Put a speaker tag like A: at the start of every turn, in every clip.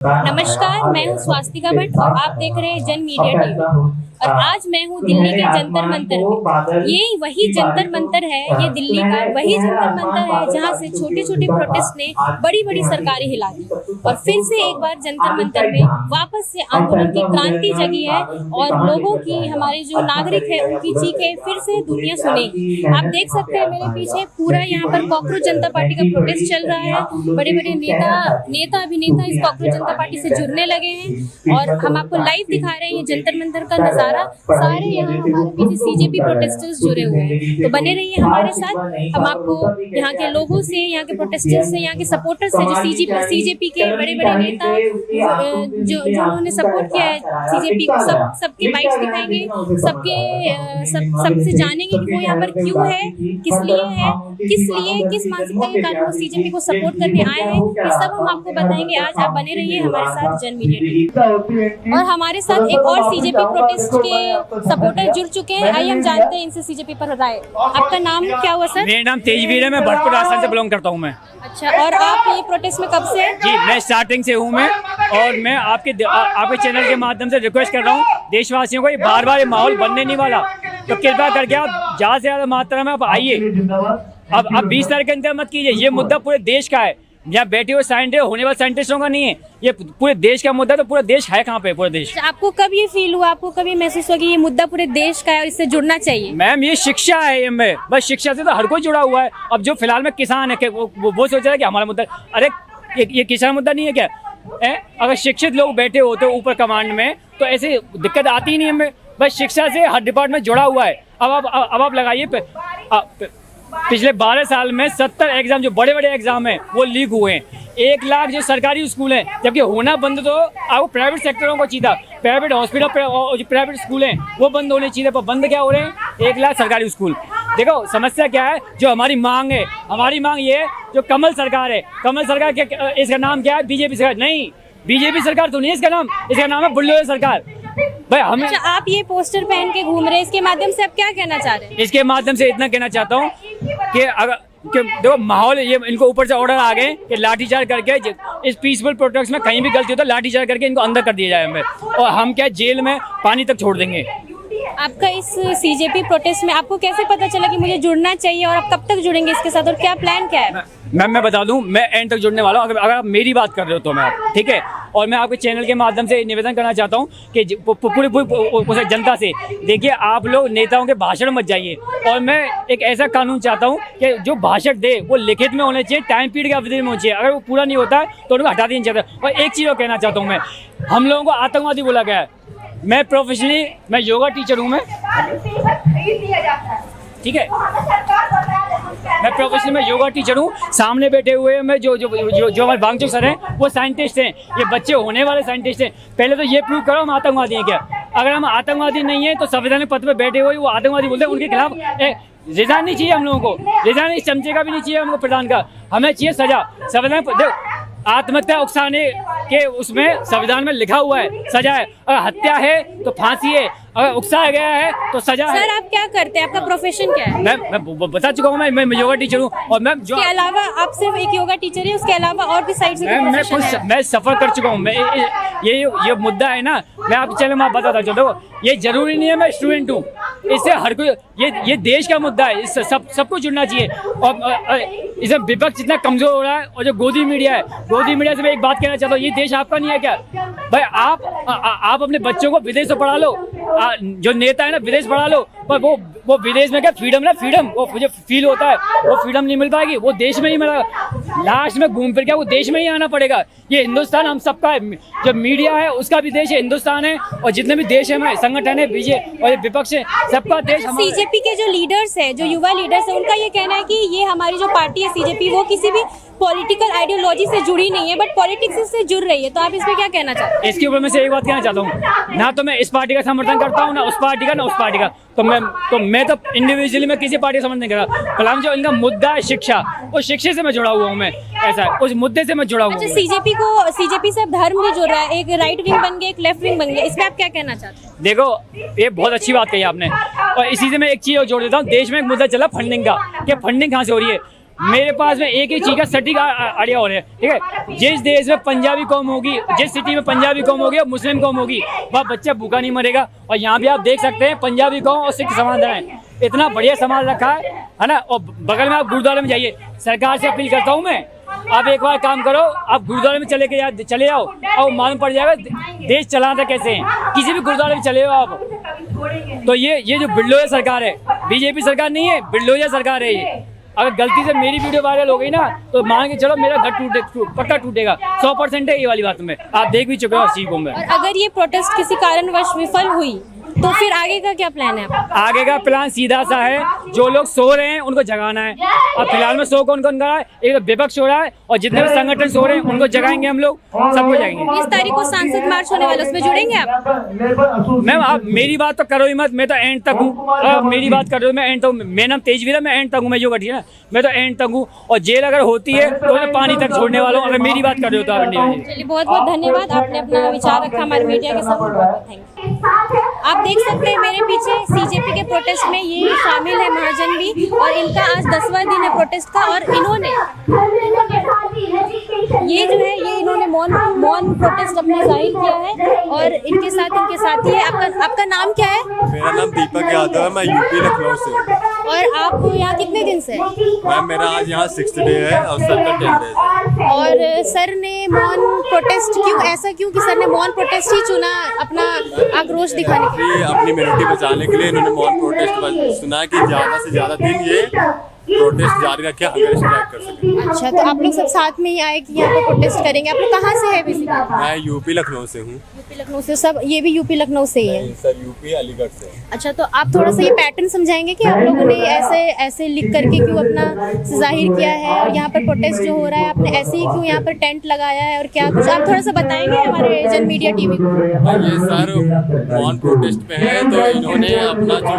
A: नमस्कार, मैं हूं स्वास्तिका भट्ट और आप देख रहे हैं जन मीडिया टीवी। और आज मैं हूं दिल्ली के जंतर मंतर में। ये वही जंतर मंतर है, ये दिल्ली का वही जंतर मंतर है जहां से छोटे छोटे प्रोटेस्ट ने बड़ी बड़ी सरकारें हिला दी। और फिर से एक बार जंतर मंतर में वापस से आंदोलन की क्रांति जगी है और लोगों की, हमारे जो नागरिक है उनकी चीखें फिर से दुनिया सुनेगी। आप देख सकते हैं मेरे पीछे पूरा यहाँ पर कॉकरोच जनता पार्टी का प्रोटेस्ट चल रहा है। बड़े बड़े नेता अभिनेता इस कॉकरोच जनता पार्टी से जुड़ने लगे हैं और हम आपको लाइव दिखा रहे हैं ये जंतर मंतर का नजारा। सारे यहाँ हमारे पीछे सीजेपी प्रोटेस्टर्स जुड़े हुए हैं, तो बने रहिए हमारे साथ। हम आपको यहाँ के लोगों से, यहाँ के प्रोटेस्टर्स से, यहाँ के सपोर्टर्स से, जो सीजेपी के बड़े बड़े नेता जो उन्होंने सपोर्ट किया है सीजेपी को, सबके बाइट्स दिखाएंगे, सबसे जानेंगे कि वो यहाँ पर क्यों है, किस मानसिकता के कारण वो सीजेपी को सपोर्ट करने आए हैं। ये सब हम आपको बताएंगे। आज आप बने रहिए हमारे साथ जन मीडिया। और हमारे साथ एक और सीजेपी प्रोटेस्ट के सपोर्टर जुड़ चुके हैं। आइए हम जानते हैं इनसे सीजेपी पर राय। आपका नाम क्या हुआ सर?
B: मेरा नाम तेजवीर है, मैं भरतपुर राजस्थान से बिलोंग करता हूँ मैं।
A: अच्छा, और आप ये प्रोटेस्ट में कब से हैं?
B: जी, मैं स्टार्टिंग से हूँ मैं, और मैं आपके चैनल के माध्यम से रिक्वेस्ट कर रहा हूँ देशवासियों को, ये बार बार ये माहौल बनने नहीं वाला, तो कृपया करके आप ज्यादा से ज्यादा मात्रा में आप आइए। अब 20 तारीख के अंदर मत कीजिए। ये मुद्दा पूरे देश का है, यहाँ बैठे हुए साइंटिस्ट, होने वाले साइंटिस्टों का नहीं है, ये पूरे देश का मुद्दा। तो पूरा देश है कहाँ पे? पूरा देश।
A: आपको कब ये फील हुआ, आपको कभी महसूस हुआ कि ये मुद्दा पूरे देश का है और इससे जुड़ना चाहिए?
B: मैम, ये शिक्षा है, ये बस शिक्षा से तो हर कोई जुड़ा हुआ है। अब जो फिलहाल में किसान है, वो सोच रहा है कि हमारा मुद्दा, अरे ये किसान मुद्दा नहीं है क्या? अगर शिक्षित लोग बैठे होते ऊपर कमांड में तो ऐसे दिक्कत आती ही नहीं है। बस शिक्षा से हर डिपार्टमेंट जुड़ा हुआ है। अब आप लगाइए, पिछले 12 साल में 70 एग्जाम, जो बड़े बड़े एग्जाम हैं, वो लीक हुए हैं। 1 लाख जो सरकारी स्कूल हैं, जबकि होना बंद तो आपको प्राइवेट सेक्टरों को चाहिए था। प्राइवेट हॉस्पिटल, प्राइवेट स्कूल हैं, वो बंद होने चाहिए, पर बंद क्या हो रहे हैं? 1 लाख सरकारी स्कूल। देखो समस्या क्या है, जो हमारी मांग है, हमारी मांग ये है, जो कमल सरकार है, कमल सरकार के इसका नाम क्या है? बीजेपी सरकार नहीं, बीजेपी सरकार तो नहीं इसका नाम, इसका नाम है बुल्डोजर सरकार। भाई हमें,
A: अच्छा, आप ये पोस्टर पहन के घूम रहे हैं, इसके माध्यम से आप क्या कहना चाह रहे हैं?
B: इसके माध्यम से इतना कहना चाहता हूँ कि अगर देखो माहौल, ये इनको ऊपर से ऑर्डर आ गए कि लाठीचार्ज करके इस पीसफुल प्रोटेस्ट में कहीं भी गलती हो तो लाठीचार्ज करके इनको अंदर कर दिया जाए हमें, और हम क्या जेल में पानी तक छोड़ देंगे।
A: आपका इस सीजेपी प्रोटेस्ट में आपको कैसे पता चला कि मुझे जुड़ना चाहिए, और आप कब तक जुड़ेंगे इसके साथ, और क्या प्लान क्या है?
B: मैम, मैं बता दूं, मैं एंड तक जुड़ने वाला हूं। अगर आप मेरी बात कर रहे हो तो मैं, ठीक है। और मैं आपके चैनल के माध्यम से निवेदन करना चाहता हूं कि पूरी जनता से, देखिए आप लोग नेताओं के भाषण मत जाइए, और मैं एक ऐसा कानून चाहता हूं कि जो भाषण दे वो लिखित में होने चाहिए, टाइम पीरियड की अवधि में होना चाहिए। अगर वो पूरा नहीं होता है तो उनको हटा देना चाहिए। और एक चीज़ और कहना चाहता हूँ मैं, हम लोगों को आतंकवादी बोला गया है। मैं प्रोफेशनली मैं योगा टीचर हूँ मैं, ठीक है, मैं प्रोफेशनल में योगा टीचर हूँ। सामने बैठे हुए मैं जो हमारे वांगचुक सर हैं, वो साइंटिस्ट हैं, ये बच्चे होने वाले साइंटिस्ट हैं। पहले तो ये प्रूव करो हम आतंकवादी हैं क्या। अगर हम आतंकवादी नहीं है तो संवैधानिक पद पे बैठे हुए वो आतंकवादी बोलते हैं, उनके खिलाफ रिजाइन नहीं चाहिए हम लोगों को, रिजाइन इस चमचे का भी नहीं चाहिए हमको प्रधान का, हमें चाहिए सजा। संवैधानिक आत्महत्या उकसाने के उसमें संविधान में लिखा हुआ है सजा है, अगर हत्या है तो फांसी है, अगर उकसाया गया है तो सजा है।
A: सर, आप क्या करते हैं, आपका प्रोफेशन क्या है?
B: मैं बता चुका हूँ, मैं योगा टीचर हूँ। और मैम, जो
A: इसके अलावा आप सिर्फ एक योगा टीचर है, उसके अलावा और भी साइड से
B: मैं सफर कर चुका हूँ। मैं ये मुद्दा है ना, मैं आपके चैनल में आप बताता हूँ। देखो, ये जरूरी नहीं है मैं स्टूडेंट हूँ, इससे हर कोई, ये देश का मुद्दा है, इससे सबको जुड़ना चाहिए। और इसे विपक्ष जितना कमजोर हो रहा है, और जो गोदी मीडिया है, गोदी मीडिया से मैं एक बात कहना चाहता हूँ, ये देश आपका नहीं है क्या? भाई आप अपने बच्चों को विदेश से पढ़ा लो, जो नेता है ना विदेश पढ़ा लो, पर वो विदेश में क्या फ्रीडम ना, फ्रीडम वो मुझे फील होता है, वो फ्रीडम नहीं मिल पाएगी, वो देश में ही मिलेगा। लास्ट में घूम फिर क्या वो देश में ही आना पड़ेगा। ये हिंदुस्तान हम सबका है, जो मीडिया है उसका भी देश है, हिंदुस्तान है, और जितने भी देश है, हमारे संगठन है, बीजेपी और विपक्ष है, सबका देश।
A: सीजेपी के जो लीडर्स है, जो युवा लीडर्स है, उनका ये कहना है कि ये हमारी जो पार्टी है सीजेपी, वो किसी भी पॉलिटिकल आइडियोलॉजी से जुड़ी नहीं है, बट पॉलिटिक्स से जुड़ रही है। तो आप इस पे क्या कहना चाहते हैं?
B: इसके ऊपर मैं से एक बात कहना चाहता हूँ, ना तो मैं इस पार्टी का समर्थन करता हूँ, ना उस पार्टी का, ना उस पार्टी का। तो मैं तो इंडिविजुअली मैं किसी पार्टी का समर्थन नहीं कर रहा। कलाम जो इनका मुद्दा है शिक्षा, उस शिक्षा से मैं जुड़ा हुआ हूँ, मैं ऐसा है, उस मुद्दे से मैं जुड़ा हुआ हूँ।
A: अच्छा, सीजेपी से धर्म भी जुड़ रहा है, एक राइट विंग बन गया, एक लेफ्ट विंग बन गया, इस पे आप क्या कहना चाहते हैं?
B: देखो, ये बहुत अच्छी बात कही आपने, और इसी से मैं एक चीज और जोड़ देता हूँ। देश में एक मुद्दा चला फंडिंग का, कि फंडिंग कहाँ से हो रही है। मेरे पास में एक ही चीज का सटीक आइडिया हो रहा है, ठीक है। जिस देश में पंजाबी कौम होगी, जिस सिटी में पंजाबी कौम होगी और मुस्लिम कौम होगी, वह बच्चा भूखा नहीं मरेगा। और यहाँ भी आप देख सकते हैं पंजाबी कौम और सिख समाज है, इतना बढ़िया समाज रखा है ना। और बगल में आप गुरुद्वारे में जाइए। सरकार से अपील करता हूँ मैं, आप एक बार काम करो, आप गुरुद्वारे में चले जाओ और मालूम पड़ जाएगा देश चलाना कैसे है। किसी भी गुरुद्वारे में चले जाओ आप। तो ये जो बिरलोया सरकार है, बीजेपी सरकार नहीं है, बिरलोया सरकार है ये। अगर गलती से मेरी वीडियो वायरल हो गई ना तो मान के चलो मेरा घर पक्का टूटेगा, 100% है ये वाली बात में। आप देख भी चुके हो चीज को में।
A: और अगर ये प्रोटेस्ट किसी कारणवश विफल हुई तो फिर आगे का क्या प्लान है आपका?
B: आगे का प्लान सीधा सा है, जो लोग सो रहे हैं उनको जगाना है। अब फिलहाल में सो कौन रहा है, एक तो विपक्ष हो रहा है, और जितने भी संगठन सो रहे हैं उनको जगाएंगे हम लोग, सबको जाएंगे।
A: 20 तारीख को सांसद मार्च होने वाला, उसमें जुड़ेंगे आप?
B: मैम आप मेरी बात तो करो ही मत, मैं तो एंड तक हूँ। मेरी बात कर रहे हो, मैं एंड तक। मेरा नाम तेजवीर है, मैं एंड तक हूँ। मैं जो घटी है मैं तो एंड तक हूँ, और जेल अगर होती है तो मैं पानी तक छोड़ने वाला हूँ। अगर मेरी बात कर रहे हो तो आप।
A: चलिए, बहुत बहुत धन्यवाद, आपने अपना विचार रखा हमारे मीडिया के साथ। Thank you. आप देख सकते हैं मेरे पीछे सीजेपी के प्रोटेस्ट में ये शामिल है महाजन भी, और इनका आज 10वां दिन है प्रोटेस्ट का। और इन्होंने ये जो है ये इन्होंने मौन प्रोटेस्ट अपना जाहिर किया है, और इनके साथी है। आपका नाम क्या है?
C: मेरा नाम दीपक यादव है, मैं यूपी लखनऊ से हूँ।
A: और आप यहाँ कितने दिन से?
C: मैम मेरा आज यहाँ 6th डे है और सर का 10th डे है।
A: और सर ने मौन प्रोटेस्ट क्यों कि सर ने मौन प्रोटेस्ट ही चुना अपना आक्रोश दिखाने के लिए?
C: अपनी मिनोरिटी बचाने के लिए इन्होंने मौन प्रोटेस्ट सुना कि ज्यादा से ज्यादा दिन ये प्रोटेस्ट जारी रखे, हंगर स्ट्राइक कर सके।
A: अच्छा, तो आप लोग सब साथ में ही आए कि यहाँ पे प्रोटेस्ट करेंगे? आप लोग कहाँ से है बेसिकली?
C: मैं यूपी लखनऊ से हूँ।
A: यूपी लखनऊ से? सब ये भी यूपी लखनऊ से ही है?
C: सर यूपी अलीगढ़ से।
A: अच्छा, तो आप थोड़ा सा ये पैटर्न समझाएंगे कि आप लोगों ने ऐसे लिख करके क्यों अपना जाहिर किया है, और यहाँ पर प्रोटेस्ट जो हो रहा है आपने ऐसे ही क्यों यहाँ पर टेंट लगाया है, और क्या कुछ आप थोड़ा सा बताएंगे हमारे जन मीडिया टीवी को?
C: ये सर मौन प्रोटेस्ट पे है, तो इन्होंने अपना जो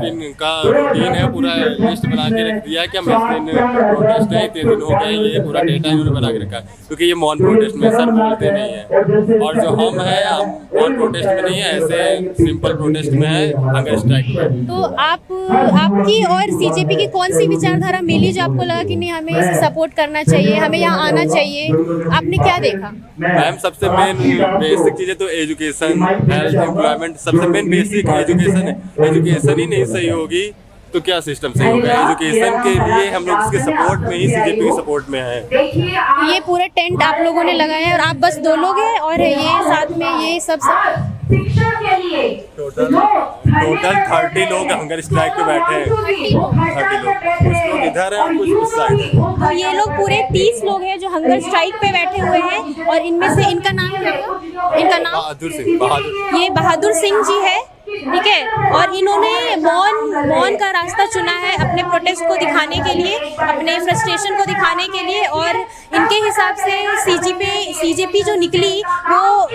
C: इनका रूटीन है पूरा लिस्ट बना के रख दिया कि हम इस दिन प्रोटेस्ट है, इतने दिन हो गए, ये पूरा डेटा इन्होंने बना के रखा है। क्योंकि ये मौन प्रोटेस्ट में सर बोलते नहीं है, और जो हम है हम मौन प्रोटेस्ट में नहीं है, ऐसे सिंपल प्रोटेस्ट में है, हंगर स्ट्राइक में।
A: तो आपकी और सीजेपी की कौन सी विचारधारा मिली जो आपको लगा कि नहीं हमें इसे सपोर्ट करना चाहिए, हमें यहाँ आना चाहिए? आपने क्या देखा?
C: मैम सबसे मेन बेसिक चीजें तो एजुकेशन, हेल्थ, एम्प्लॉयमेंट। सबसे मेन बेसिक एजुकेशन है। एजुकेशन ही नहीं सही होगी तो क्या सिस्टम सही होगा? एजुकेशन के लिए हम लोग इसके सपोर्ट में ही, सीजेपी के सपोर्ट में है।
A: ये पूरा टेंट आप लोगों ने लगाया है, और आप बस 2 लोग हैं, और ये साथ में ये सब
C: टोटल 30 लोग हंगर स्ट्राइक पे बैठे हैं। 30 लोग, कुछ लोग इधर हैं, कुछ उस साइड है।
A: तो ये लोग पूरे 30 लोग हैं जो हंगर स्ट्राइक पे बैठे हुए हैं, और इनमें से इनका नाम क्या है? इनका नाम
C: बहादुर सिंह।
A: ये बहादुर सिंह जी है, ठीक है। और इन्होंने मौन का रास्ता चुना है अपने प्रोटेस्ट को दिखाने के लिए, अपने फ्रस्ट्रेशन को दिखाने के लिए। और इनके हिसाब से सीजेपी जो निकली वो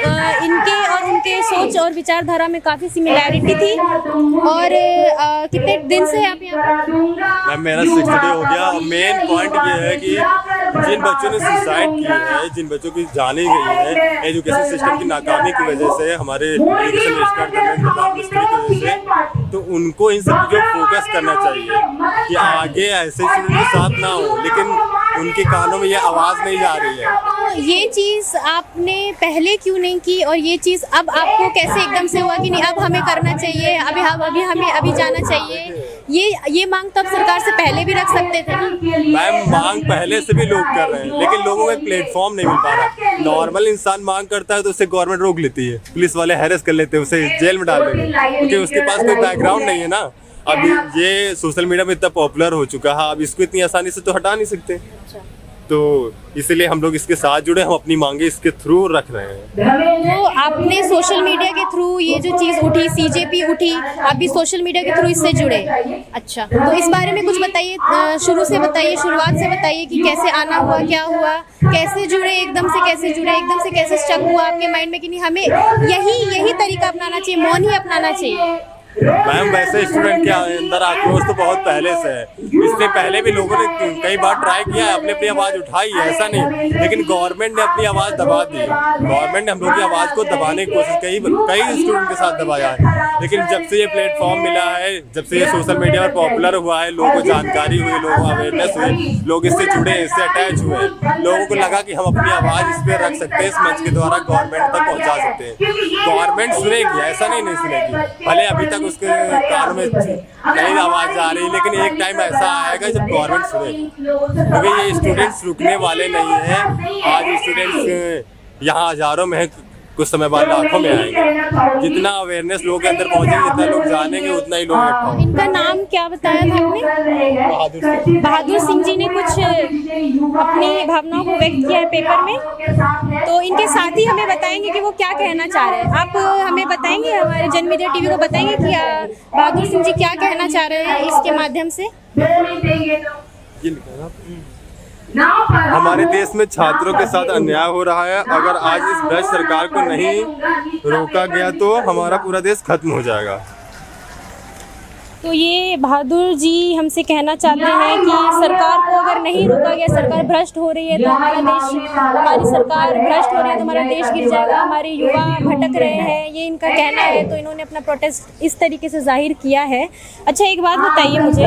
A: इनके और उनके सोच और विचारधारा में काफ़ी सिमिलैरिटी थी। और कितने दिन से आप यहाँ पर?
C: मैम मेरा 6th डे हो गया। मेन पॉइंट ये है कि जिन बच्चों ने सुसाइड की है, जिन बच्चों की जाने गई है एजुकेशन सिस्टम की नाकामी की वजह से, हमारे एजुकेशन मिनिस्टर की वजह से, तो उनको इन सब चीज़ों पर फोकस करना चाहिए कि आगे ऐसे स्टूडेंट के साथ ना हो। लेकिन उनके कानों में ये आवाज़ नहीं जा रही है।
A: तो ये चीज़ आपने पहले क्यों नहीं की, और ये चीज़ अब आपको कैसे एकदम से हुआ कि नहीं अब हमें करना चाहिए, अभी जाना चाहिए? ये मांग तो आप सरकार से पहले भी रख सकते थे ना?
C: मैम मांग पहले से भी लोग कर रहे हैं, लेकिन लोगों को एक प्लेटफॉर्म नहीं मिल पा रहा। नॉर्मल इंसान मांग करता है तो उसे गवर्नमेंट रोक लेती है, पुलिस वाले हैरेस कर लेते हैं, उसे जेल में डाल देते हैं, क्योंकि उसके पास कोई बैकग्राउंड नहीं है ना। अब ये सोशल मीडिया में इतना पॉपुलर हो चुका है, अब इसको इतनी आसानी से तो हटा नहीं सकते। तो इसलिए हम लोग इसके साथ जुड़े, हम अपनी मांगे इसके थ्रू रख रहे हैं।
A: तो आपने सोशल मीडिया के थ्रू ये जो चीज़ उठी, सीजेपी उठी, आप भी सोशल मीडिया के थ्रू इससे जुड़े? अच्छा, तो इस बारे में कुछ बताइए, शुरुआत से बताइए कि कैसे आना हुआ, क्या हुआ, कैसे जुड़े, एकदम से कैसे स्टक हुआ आपके माइंड में कि नहीं हमें यही तरीका अपनाना चाहिए, मौन ही अपनाना चाहिए?
C: मैम वैसे स्टूडेंट के अंदर आक्रोश तो बहुत पहले से है। इससे पहले भी लोगों ने कई बार ट्राई किया है, अपनी अपनी आवाज़ उठाई है, ऐसा नहीं, लेकिन गवर्नमेंट ने अपनी आवाज़ दबा दी। गवर्नमेंट ने हम लोग की आवाज़ को दबाने की कोशिश कई स्टूडेंट के साथ दबाया है, लेकिन जब से ये प्लेटफॉर्म मिला है, जब से ये सोशल मीडिया पर पॉपुलर हुआ है, लोगों को जानकारी हुई, लोगों को अवेयरनेस हुई, लोग इससे जुड़े, इससे अटैच हुए, लोगों को लगा कि हम अपनी आवाज़ इस पर रख सकते हैं, इस मंच के द्वारा गवर्नमेंट तक पहुँचा सकते हैं। गवर्नमेंट सुनेगी, ऐसा नहीं सुनेगी, भले अभी तक उसके कानों में नई आवाज़ आ रही, लेकिन एक टाइम ऐसा आएगा जब गवर्नमेंट सुनेगी, क्योंकि ये स्टूडेंट्स रुकने वाले नहीं हैं। आज स्टूडेंट्स यहाँ हज़ारों में है, कुछ समय बाद लाखों में आएंगे। जितना अवेयरनेस लोगों के अंदर पहुँचेगी, जितना लोग जानेंगे, उतना ही लोग इकट्ठा होंगे।
A: इनका नाम क्या बताया था आपने? बहादुर सिंह जी ने कुछ अपनी भावनाओं को व्यक्त किया है पेपर में, तो इनके साथ ही हमें बताएंगे कि वो क्या कहना चाह रहे हैं। आप हमें बताएंगे, हमारे जन मीडिया टीवी को बताएंगे कि बहादुर सिंह जी क्या कहना चाह रहे हैं इसके माध्यम से।
C: हमारे देश में छात्रों के साथ अन्याय हो रहा है। अगर आज इस भ्रष्ट सरकार को नहीं रोका गया तो हमारा पूरा देश खत्म हो जाएगा।
A: तो ये बहादुर जी हमसे कहना चाहते हैं कि सरकार को अगर नहीं रोका गया, सरकार भ्रष्ट हो रही है तो हमारा देश, हमारी सरकार भ्रष्ट हो रही है तो हमारा देश गिर जाएगा, हमारे युवा भटक रहे हैं, ये इनका कहना है। तो इन्होंने अपना प्रोटेस्ट इस तरीके से जाहिर किया है। अच्छा, एक बात बताइए मुझे,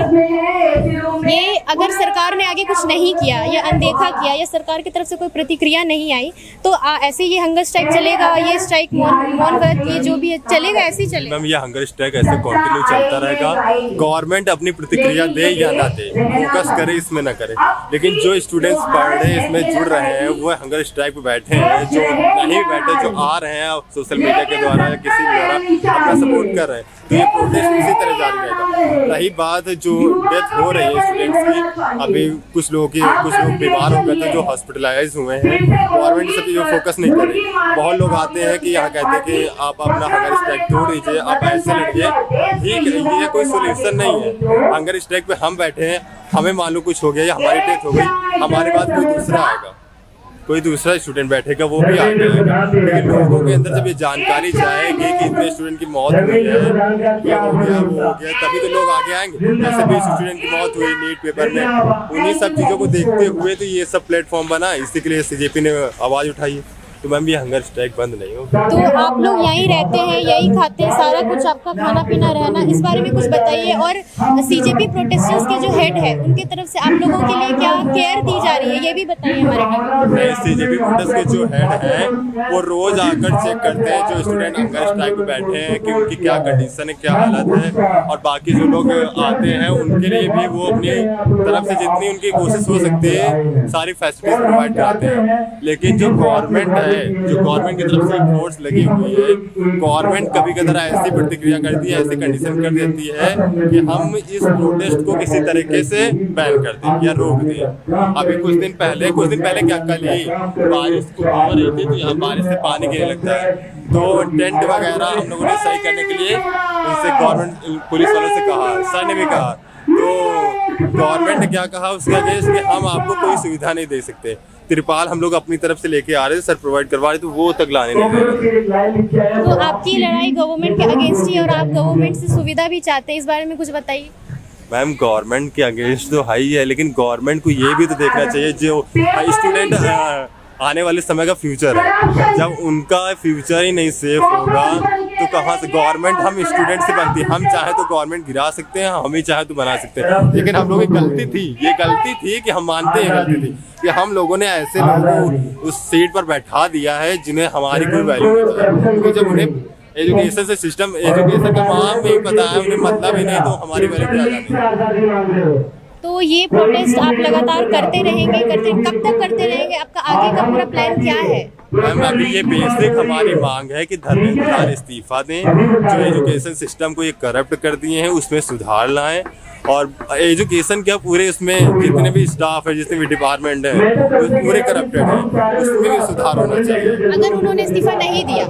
A: ये अगर सरकार ने आगे कुछ नहीं किया या अनदेखा किया या सरकार की तरफ से कोई प्रतिक्रिया नहीं आई तो ऐसे ये हंगर स्ट्राइक चलेगा, ये स्ट्राइक मौन व्रत ये जो भी चलेगा ऐसे ही चलेगा?
C: मैम, ये हंगर स्ट्राइक ऐसे कंटिन्यू चलता रहेगा। गवर्नमेंट अपनी प्रतिक्रिया दे या ना दे, फोकस करे इसमें ना करे, लेकिन जो स्टूडेंट्स पढ़ रहे हैं, इसमें जुड़ रहे हैं, वो हंगर स्ट्राइक पे बैठे हैं। जो नहीं बैठे, जो आ रहे हैं सोशल मीडिया के द्वारा या किसी भी द्वारा अपना सपोर्ट कर रहे हैं, तो ये प्रोटेस्ट इसी तरह जारी रहेगा। रही बात जो डेथ हो रही है स्टूडेंट्स की, अभी कुछ लोग बीमार हो गए थे जो हॉस्पिटलाइज हुए हैं, गवर्नमेंट सब चीज़ों फोकस नहीं कर रही। बहुत लोग आते हैं कि यहाँ कहते हैं कि आप अपना हंगर स्ट्राइक तोड़ दीजिए, आप ऐसे लड़िए, ठीक है, ये कोई सोल्यूशन नहीं है। हंगर स्ट्राइक पे हम बैठे हैं, हमें मालूम कुछ हो गया या हमारी डेथ हो गई, हमारे बाद कोई दूसरा आएगा, कोई दूसरा स्टूडेंट बैठेगा, वो भी आगे आएगा, लेकिन लोगों के अंदर जब ये जानकारी जाएगी कि इतने स्टूडेंट की मौत हुई है, ये हो गया, वो हो गया, तभी तो लोग आगे आएंगे। जैसे भी स्टूडेंट की मौत हुई नीट पेपर में, उन्हीं सब चीज़ों को देखते हुए तो ये सब प्लेटफॉर्म बना, इसी के लिए CJP ने आवाज़ उठाई है। तो मैम, ये हंगर स्ट्राइक बंद नहीं होगा।
A: तो आप लोग यहीं रहते हैं, यहीं खाते हैं, सारा कुछ आपका खाना पीना रहना, इस बारे में कुछ बताइए। और CJP प्रोटेस्टर्स के जो हेड है, उनकी तरफ से आप लोगों के लिए क्या केयर दी जा रही है, ये भी बताइए हमारे।
C: CJP प्रोटेस्ट के जो हेड हैं वो रोज आकर चेक करते हैं जो स्टूडेंट हंगर स्ट्राइक पे बैठे हैं कि उनकी क्या कंडीशन है, क्या हालत है, और बाकी जो लोग आते हैं उनके लिए भी वो अपनी तरफ से जितनी उनकी कोशिश हो सकती है सारी फैसिलिटीज प्रोवाइड कराते हैं। लेकिन जो गवर्नमेंट है, जो गवर्नमेंट की तरफ से फोर्स लगी हुई है, गवर्नमेंट कभी कभी ऐसी प्रतिक्रिया करती है, ऐसी कंडीशन कर देती है कि हम इस प्रोटेस्ट को किसी तरीके से बैन कर दें या रोक दें। अभी कुछ दिन पहले क्या, कल ही बारिश हो रही थी, तो यहाँ बारिश से पानी गिरने लगता है, तो टेंट वगैरह हम लोगों ने सही करने के लिए इनसे गवर्नमेंट पुलिस वालों से कहा, सर ने भी कहा, तो गवर्नमेंट ने क्या कहा उसके अगेंस्ट कि हम आपको कोई सुविधा नहीं दे सकते। तिरपाल हम लोग अपनी तरफ से लेके आ रहे थे, सर प्रोवाइड करवा रहे, तो वो तक लाने नहीं दे रहे।
A: तो आपकी लड़ाई गवर्नमेंट के अगेंस्ट ही, और आप गवर्नमेंट से सुविधा भी चाहते हैं, इस बारे में कुछ बताइए।
C: मैम, गवर्नमेंट के अगेंस्ट तो हाई है, लेकिन गवर्नमेंट को ये भी तो देखना चाहिए जो स्टूडेंट आने वाले समय का फ्यूचर है। जब उनका फ्यूचर ही नहीं सेफ होगा तो कहाँ से गवर्नमेंट, हम स्टूडेंट से बनती है, हम चाहे तो गवर्नमेंट गिरा सकते हैं, हम ही चाहे तो बना सकते हैं, लेकिन हम लोगों की गलती थी कि हम मानते हैं गलती थी कि हम लोगों ने ऐसे लोगों को उस सीट पर बैठा दिया है जिन्हें हमारी कोई वैल्यू नहीं है। क्योंकि जब उन्हें एजुकेशन का नाम नहीं पता है, उन्हें मतलब ही नहीं, तो हमारी वैल्यू क्या जाती।
A: तो ये प्रोटेस्ट आप लगातार करते रहेंगे, कब तक करते रहेंगे, आपका आगे का पूरा प्लान क्या है?
C: मैम, अभी ये बेसिक हमारी मांग है कि धर्मेंद्र प्रधान इस्तीफा दें, जो एजुकेशन सिस्टम को ये करप्ट कर दिए हैं उसमें सुधार लाएं, और एजुकेशन क्या पूरे उसमें जितने भी स्टाफ है, जितने भी डिपार्टमेंट है, पूरे करप्टेड है, उसमें भी सुधार होना चाहिए।
A: अगर उन्होंने इस्तीफा नहीं दिया,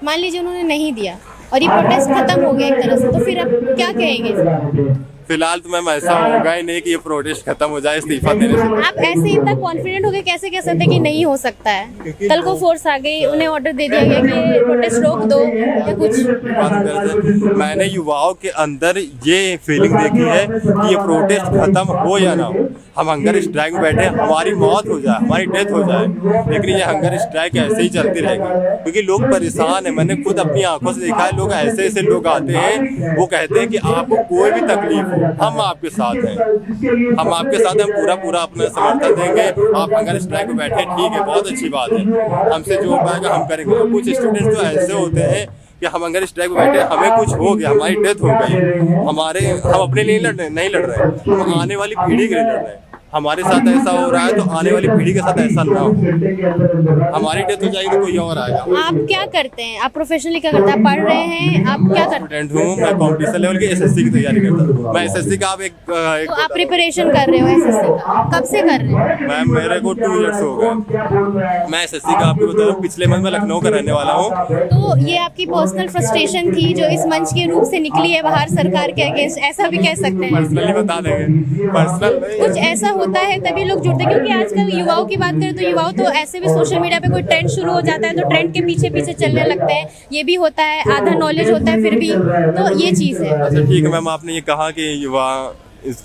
A: मान लीजिए उन्होंने नहीं दिया और ये प्रोटेस्ट खत्म हो गया एक तरह से, तो फिर अब क्या कहेंगे?
C: फिलहाल तो मैम ऐसा होगा ही नहीं कि ये प्रोटेस्ट खत्म हो जाए इस्तीफा देने से।
A: आप ऐसे इतना कॉन्फिडेंट होकर कैसे कह सकते हैं कि नहीं हो सकता है? कल को फोर्स आ गई, उन्हें ऑर्डर दे दिया गया कि प्रोटेस्ट रोक दो या कुछ।
C: मैंने युवाओं के अंदर ये फीलिंग देखी है कि ये प्रोटेस्ट खत्म हो या ना हो, हम हंगर स्ट्राइक में बैठे, हमारी मौत हो जाए, हमारी डेथ हो जाए, लेकिन ये हंगर स्ट्राइक ऐसे ही चलती रहेगी क्योंकि लोग परेशान है। मैंने खुद अपनी आंखों से देखा है, लोग ऐसे लोग आते हैं, वो कहते हैं कि आपको कोई भी तकलीफ हो, हम आपके साथ हैं, हम आपके साथ हैं, हम पूरा अपना समर्थन देंगे। आप हंगर स्ट्राइक में बैठे, ठीक है, बहुत अच्छी बात है, हमसे जो हो पाएगा हम करेंगे। कुछ स्टूडेंट्स तो ऐसे होते हैं कि हम अगर स्ट्राइक में बैठे, हमें कुछ हो गया, हमारी डेथ हो गई, हम अपने लिए नहीं लड़ रहे हैं, हम आने वाली पीढ़ी के लिए लड़ रहे हैं। हमारे साथ ऐसा हो रहा है तो आने वाली पीढ़ी के साथ ऐसा ना हो, हमारी डेथ हो जाएगी तो कोई और आएगा।
A: आप क्या करते हैं? आप प्रोफेशनली क्या करते हैं? आप पढ़ रहे हैं? आप क्या करते हैं?
C: स्टूडेंट हूँ मैं, कॉम्पिटिशन लेवल की एसएससी की तैयारी करता हूँ मैं। एसएससी का
A: तो आप प्रिपरेशन कर रहे हो एसएससी का? कब से कर रहे हैं?
C: मैम मेरे को 2 इयर्स हो गए। मैं एसएससी का आपको बता रहा हूँ, पिछले मंथ में लखनऊ का रहने वाला हूँ।
A: तो ये आपकी पर्सनल फ्रस्ट्रेशन थी जो इस मंच के रूप से निकली है बाहर सरकार के अगेंस्ट, ऐसा भी कह सकते हैं?
C: पर्सनली बता देंगे, पर्सनल
A: कुछ ऐसा होता है तभी लोग जुड़ते हैं, क्योंकि आजकल युवाओं की बात करें तो युवाओं तो ऐसे भी सोशल मीडिया पे कोई ट्रेंड शुरू हो जाता है तो ट्रेंड के पीछे पीछे चलने लगते हैं, ये भी होता है, आधा नॉलेज होता है फिर भी, तो ये चीज़ है।
C: अच्छा ठीक है मैम, आपने ये कहा कि युवा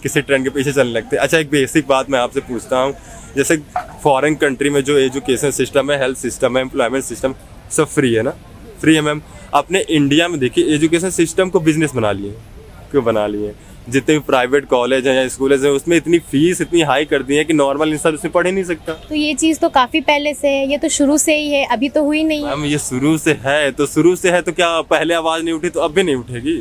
C: किसी ट्रेंड के पीछे चलने लगते हैं। अच्छा एक बेसिक बात मैं आपसे पूछता हूँ, जैसे फॉरेन कंट्री में जो एजुकेशन सिस्टम है, हेल्थ सिस्टम है, एम्प्लॉयमेंट सिस्टम सब फ्री है ना, फ्री है मैम। अपने इंडिया में देखिए एजुकेशन सिस्टम को बिजनेस बना लिए, क्यों बना लिए? जितने भी प्राइवेट कॉलेज हैं या स्कूल हैं उसमें इतनी फीस इतनी हाई कर दी है कि नॉर्मल इंसान उसमें पढ़ ही नहीं सकता।
A: तो ये चीज़ तो काफ़ी पहले से है, ये तो शुरू से ही है, अभी तो हुई नहीं है।
C: मैम ये शुरू से है तो क्या पहले आवाज़ नहीं उठी तो अब भी नहीं उठेगी?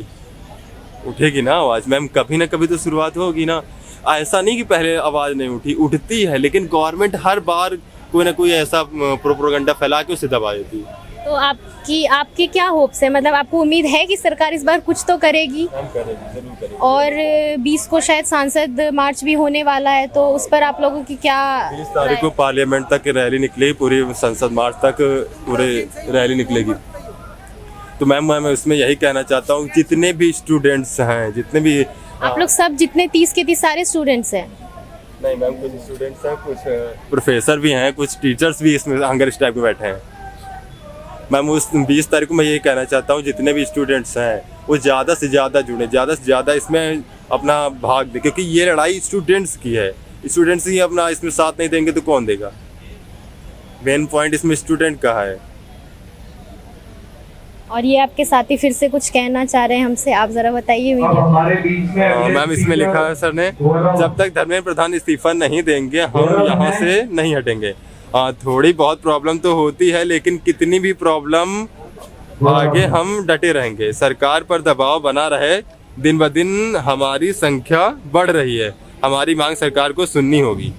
C: उठेगी ना आवाज़ मैम, कभी ना कभी तो शुरुआत होगी ना। ऐसा नहीं कि पहले आवाज़ नहीं उठी, उठती है, लेकिन गवर्नमेंट हर बार कोई ना कोई ऐसा प्रोपेगेंडा फैला के उसे दबा देती है।
A: तो आपकी क्या होप्स है? मतलब आपको उम्मीद है कि सरकार इस बार कुछ तो करेगी?
C: हम करेंगे, जरूर करेंगे।
A: और 20 को शायद सांसद मार्च भी होने वाला है, तो उस पर आप लोगों की क्या?
C: 20 तारीख को पार्लियामेंट तक रैली निकलेगी, पूरी संसद मार्च तक पूरे रैली निकलेगी। तो मैम मैं इसमें यही कहना चाहता हूँ, जितने भी स्टूडेंट्स हैं, जितने भी
A: आप लोग सब जितने 30 के 30 सारे स्टूडेंट्स हैं?
C: नहीं मैम, कुछ स्टूडेंट्स हैं, कुछ प्रोफेसर भी हैं, कुछ टीचर्स भी इसमें हंगर स्ट्राइक पे बैठे हैं। मैम उस 20 तारीख को मैं यही कहना चाहता हूँ, जितने भी स्टूडेंट्स हैं वो ज़्यादा से ज़्यादा जुड़े, ज़्यादा से ज़्यादा इसमें अपना भाग दें, क्योंकि ये लड़ाई स्टूडेंट्स की है। स्टूडेंट्स ही अपना इसमें साथ नहीं देंगे तो कौन देगा? मेन पॉइंट इसमें स्टूडेंट का है।
A: और ये आपके साथी फिर से कुछ कहना चाह रहे हैं हमसे, आप जरा बताइए।
C: मैम इसमें लिखा है सर ने, जब तक धर्मेंद्र प्रधान इस्तीफा नहीं देंगे हम यहाँ से नहीं हटेंगे। थोड़ी बहुत प्रॉब्लम तो होती है, लेकिन कितनी भी प्रॉब्लम आगे हम डटे रहेंगे। सरकार पर दबाव बना रहे, दिन ब दिन हमारी संख्या बढ़ रही है, हमारी मांग सरकार को सुननी होगी।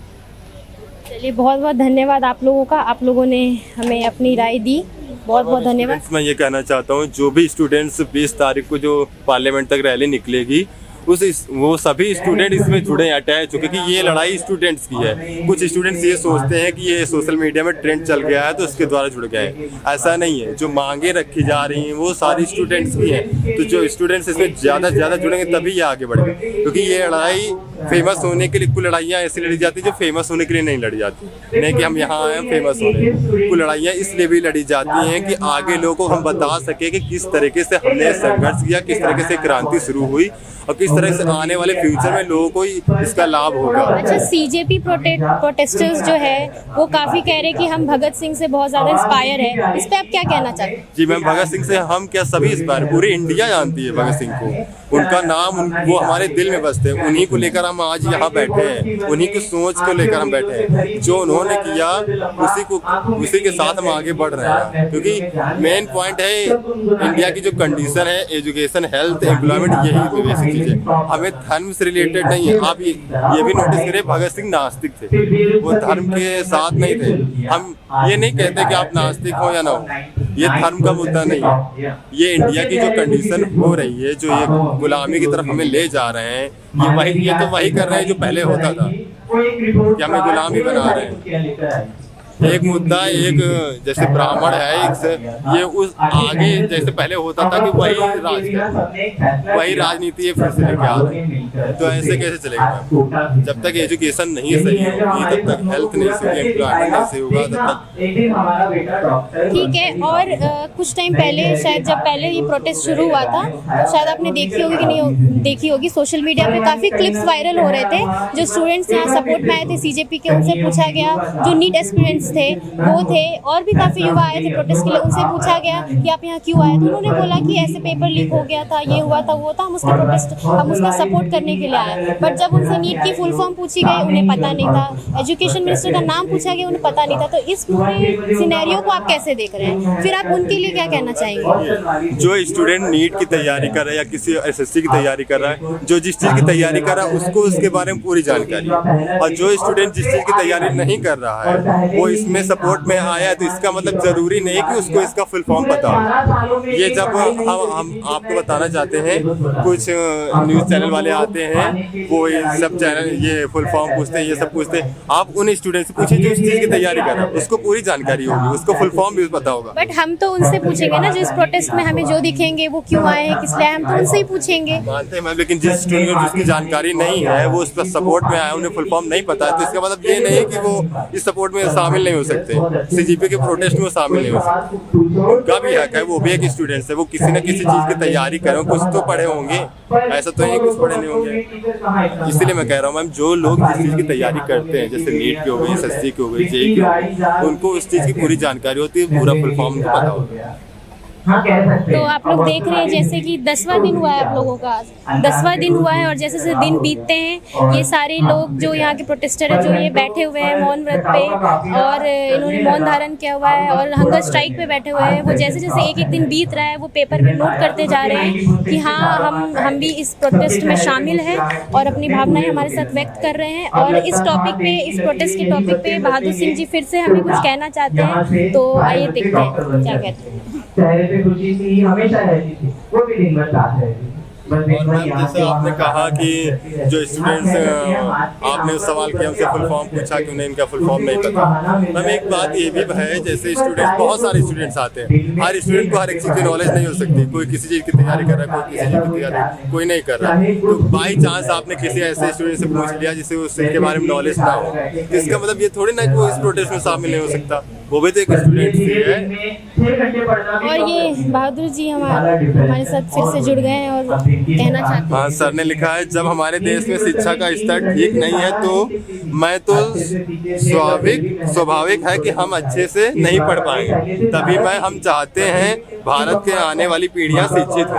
A: चलिए बहुत बहुत धन्यवाद आप लोगों का, आप लोगों ने हमें अपनी राय दी, बहुत बहुत धन्यवाद।
C: मैं ये कहना चाहता हूँ, जो भी स्टूडेंट्स 20 तारीख को जो पार्लियामेंट तक रैली निकलेगी वो सभी स्टूडेंट इसमें जुड़े अटैच हो, क्योंकि ये लड़ाई स्टूडेंट्स की है। कुछ स्टूडेंट्स ये सोचते हैं कि ये सोशल मीडिया में ट्रेंड चल गया है तो उसके द्वारा जुड़ गए, ऐसा नहीं है। जो मांगे रखी जा रही हैं वो सारी स्टूडेंट्स की हैं, तो जो स्टूडेंट्स इसमें ज़्यादा से ज़्यादा जुड़ेंगे तभी ये आगे बढ़ेंगे। क्योंकि ये लड़ाई फेमस होने के लिए, कुछ लड़ाइयाँ ऐसी लड़ी जाती है जो फेमस होने के लिए नहीं लड़ी जाती, नहीं कि हम यहाँ आए फेमस होने। कुछ लड़ाइयाँ इसलिए भी लड़ी जाती हैं कि आगे लोगों को हम बता सके कि किस तरीके से हमने संघर्ष किया, किस तरीके से क्रांति शुरू हुई और किस तरह से आने वाले फ्यूचर में लोगों को इसका लाभ होगा।
A: अच्छा, सीजेपी प्रोटेस्टर्स जो है वो काफी कह रहे हैं कि हम भगत सिंह से बहुत ज्यादा इंस्पायर है, इस पे आप क्या कहना चाहते हैं?
C: जी मैम, भगत सिंह से हम क्या सभी इंस्पायर, पूरी इंडिया जानती है भगत सिंह को, उनका नाम वो हमारे दिल में बसते हैं, उन्हीं को लेकर हम आज यहाँ बैठे हैं, उन्हीं की सोच को लेकर हम बैठे हैं। जो उन्होंने किया उसी के साथ हम आगे बढ़ रहे हैं, क्योंकि मेन पॉइंट है इंडिया की जो कंडीशन है, एजुकेशन, हेल्थ, एम्प्लॉयमेंट, यही बेसिक चीज़ है। हमें धर्म से रिलेटेड नहीं है। आप ये भी नोटिस करें, भगत सिंह नास्तिक थे, वो धर्म के साथ नहीं थे। हम ये नहीं कहते कि आप नास्तिक हो या ना हो, ये धर्म का मुद्दा नहीं है। ये इंडिया की जो कंडीशन हो रही है, जो ये गुलामी की तरफ हमें ले जा रहे हैं, ये तो वही कर रहे हैं जो पहले होता था, कि हमें गुलामी बना रहे हैं। एक मुद्दा, एक जैसे ब्राह्मण है, एक से ये उस आगे जैसे पहले होता था कि वही राजनीति है फिर से लेके आ रहे हैं, तो ऐसे कैसे चलेगा? जब तक एजुकेशन नहीं सही होगी, तब तक हेल्थ नहीं सही, एम्प्लॉयमेंट नहीं सही होगा, तब तक।
A: ठीक है। और कुछ टाइम पहले, शायद जब पहले ये प्रोटेस्ट शुरू हुआ था, शायद आपने देखी होगी कि नहीं देखी होगी, सोशल मीडिया पे काफ़ी क्लिप्स वायरल हो रहे थे। जो स्टूडेंट्स यहाँ सपोर्ट में आए थे सीजेपी के, उनसे पूछा गया, जो नीट एस्पिरेंट्स थे वो थे, और भी काफ़ी युवा आए थे प्रोटेस्ट के लिए, उनसे पूछा गया कि आप यहाँ क्यों आए? तो उन्होंने बोला कि ऐसे पेपर लीक हो गया था, ये हुआ था, वो था, हम उसका सपोर्ट करने के लिए आए। बट जब उनसे नीट की फुल फॉर्म पूछी गई, उन्हें पता नहीं था। एजुकेशन मिनिस्टर का नाम पूछा गया, उन्हें पता नहीं था। तो इस पूरे सिनेरियो को आप कैसे देख रहे हैं? फिर आप उनके लिए क्या कहना चाहेंगे?
C: जो स्टूडेंट नीट की तैयारी कर रहा है या किसी एसएससी की तैयारी कर रहा है, जो जिस चीज़ की तैयारी कर रहा है उसको उसके बारे में पूरी जानकारी, और जो स्टूडेंट जिस चीज़ की तैयारी नहीं कर रहा है वो इसमें सपोर्ट में आया है, तो इसका मतलब ज़रूरी नहीं कि उसको इसका फुल फॉर्म पता हो। ये जब हम आपको बताना चाहते हैं, कुछ न्यूज़ चैनल वाले आते हैं, वो ये सब चैनल ये फुल फॉर्म पूछते हैं, ये सब पूछते हैं। आप उन स्टूडेंट से पूछिए जो इस चीज़ की तैयारी कर रहा है, उसको पूरी जानकारी होगी, उसको फुल फॉर्म भी पता होगा।
A: बट हम तो उनसे पूछेंगे ना, जो इस प्रोटेस्ट में हमें जो दिखेंगे वो क्यों आए हैं, किस लिए आए, हम तो उनसे ही पूछेंगे।
C: मानते हैं मैम, लेकिन जिस स्टूडेंट को जिसकी जानकारी नहीं है, वो उस पर सपोर्ट में आया, उन्हें फुल फॉर्म नहीं पता है, तो इसका मतलब ये नहीं कि वो इस सपोर्ट में शामिल नहीं हो सकते, सीजीपी के प्रोटेस्ट में शामिल नहीं हो सकते। उनका भी हक है, वो भी एक स्टूडेंट है, वो किसी न किसी चीज़ की तैयारी करें, कुछ तो पढ़े होंगे, ऐसा तो नहीं कुछ पढ़े नहीं होंगे। इसीलिए मैं कह रहा हूँ मैम, जो लोग जिस चीज़ की तैयारी करते हैं, जैसे नीट की हो गई, एसएससी की हो गई, जेईई की हो गई, उनको उस चीज़ की पूरी जानकारी होती है, पूरा फुल फॉर्म उनको पता होता है।
A: तो आप लोग देख रहे हैं जैसे कि 10वां दिन हुआ है आप लोगों का, 10वां दिन हुआ है, और जैसे जैसे दिन बीतते हैं, ये सारे लोग जो यहाँ के प्रोटेस्टर हैं, जो ये बैठे हुए हैं मौन व्रत पे, और इन्होंने मौन धारण किया हुआ है और हंगर स्ट्राइक पे बैठे हुए हैं, वो जैसे जैसे एक एक दिन बीत रहा है, वो पेपर पे नोट करते जा रहे हैं कि हाँ हम भी इस प्रोटेस्ट में शामिल हैं और अपनी भावनाएं हमारे साथ व्यक्त कर रहे हैं। और इस टॉपिक पे, इस प्रोटेस्ट के टॉपिक पे बहादुर सिंह जी फिर से हमें कुछ कहना चाहते हैं, तो आइए देखते हैं क्या कहते हैं।
D: चेहरे पे खुशी थी, हमेशा रहती थी, वो भी दिन भर साथ रहती थी।
C: जैसे आपने कहा कि जो स्टूडेंट्स, आपने सवाल किया, उनसे फुल फॉर्म पूछा कि उन्हें इनका फुल फॉर्म नहीं पता। मैम एक बात ये भी है, जैसे स्टूडेंट्स, बहुत सारे स्टूडेंट्स आते हैं, हर स्टूडेंट को हर एक चीज़ की नॉलेज नहीं हो सकती। कोई किसी चीज़ की तैयारी कर रहा है, कोई किसी चीज़ की तैयारी कोई नहीं कर रहा है। तो बाई चांस आपने किसी ऐसे स्टूडेंट से पूछ लिया जिसे उस चीज़ के बारे में नॉलेज ना हो, तो इसका मतलब ये थोड़ी ना कि वो इस प्रोटेस्ट में शामिल नहीं हो सकता, वो भी तो एक स्टूडेंट ही है।
A: और ये बहादुर जी हमारे साथ फिर से जुड़ गए हैं और कहना चाहते हैं।
C: हाँ, सर ने लिखा है, जब हमारे देश में शिक्षा का स्तर ठीक नहीं है तो स्वाभाविक है कि हम अच्छे से नहीं पढ़ पाएंगे, तभी हम चाहते हैं भारत के आने वाली पीढ़ियां शिक्षित हों।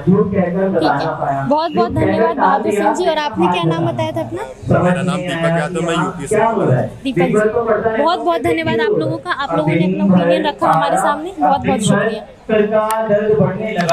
A: ठीक है, बहुत बहुत धन्यवाद बहादुर सिंह जी। और आपने क्या नाम बताया था अपना?
C: मेरा नाम दीपक यादव, मैं यूपी से।
A: दीपक जी, बहुत बहुत धन्यवाद आप लोगों का, आप लोगों ने अपना ओपिनियन रखा हमारे सामने, बहुत बहुत शुक्रिया।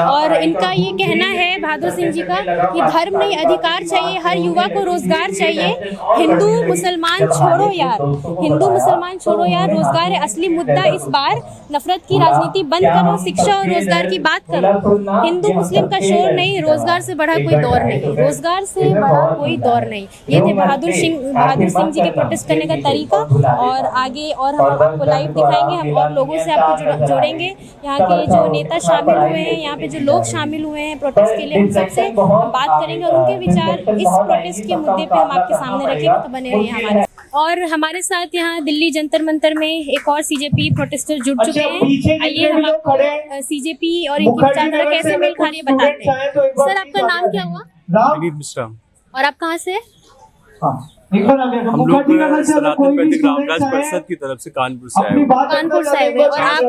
A: और इनका ये कहना है बहादुर सिंह जी का कि धर्म नहीं अधिकार चाहिए, हर युवा को रोजगार चाहिए, हिंदू मुसलमान छोड़ो यार, हिंदू मुसलमान छोड़ो यार, रोजगार है असली मुद्दा इस बार, नफरत की राजनीति बंद करो, शिक्षा और रोजगार की बात करो, हिंदू मुस्लिम का शोर नहीं, रोजगार से बढ़ा कोई दौर नहीं, रोजगार से बढ़ा कोई दौर नहीं। ये थे बहादुर सिंह जी के प्रोटेस्ट करने का तरीका। और आगे और हम आपको लाइव दिखाएंगे, हम और लोगों से आपको जोड़ेंगे, यहाँ के जो नेता शामिल हुए हैं, यहाँ पे जो लोग शामिल हुए हैं प्रोटेस्ट के लिए, उन सबसे हम बात करेंगे और उनके विचार इस प्रोटेस्ट के मुद्दे पे हम आपके सामने रखेंगे, तो बने रहिए हमारे। और हमारे साथ यहाँ दिल्ली जंतर मंतर में एक और सीजेपी प्रोटेस्टर जुड़ चुके हैं। आइए हम आपको सीजेपी और इनकी विचारधारा कैसे मेल खा रही है बताते हैं। सर, आपका नाम क्या हुआ?
E: विनीत मिश्रा।
A: और आप कहाँ से?
E: हम लोग सनातन वैदिक रामराज परिषद की तरफ से कानपुर से आए हुए।
A: कानपुर से आए हुए, और आप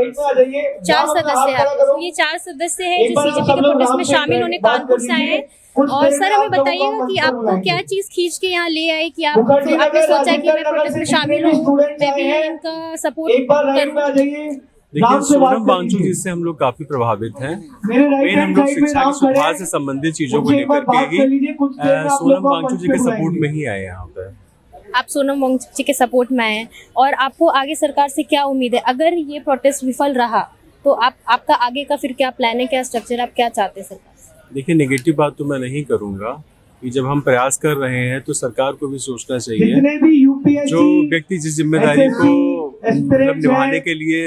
A: 4 सदस्य हैं। तो ये 4 सदस्य हैं जो सीजेपी के प्रोटेस्ट में शामिल होने कानपुर से आए हैं। और सर, हमें बताइएगा कि आपको क्या चीज खींच के यहाँ ले आए कि आपने सोचा कि मैं प्रोटेस्ट में शामिल हूँ, मैं भी इनका सपोर्ट करूँ?
E: देखिए, सोनम वांगचुक जी से हम लोग काफी प्रभावित हैं। मेन हम लोग शिक्षा की सुधार से संबंधित चीजों को लेकर के ही सोनम वांगचुक जी के सपोर्ट में ही आए यहाँ पे।
A: आप सोनम वांगचुक जी के सपोर्ट में आए, और आपको आगे सरकार से क्या उम्मीद है? अगर ये प्रोटेस्ट विफल रहा तो आपका आगे का फिर क्या प्लान है, क्या स्ट्रक्चर, आप क्या चाहते हैं सरकार से?
E: देखिए, नेगेटिव बात तो मैं नहीं करूंगा कि जब हम प्रयास कर रहे हैं तो सरकार को भी सोचना चाहिए। जो व्यक्ति जिस जिम्मेदारी को मतलब निभाने के लिए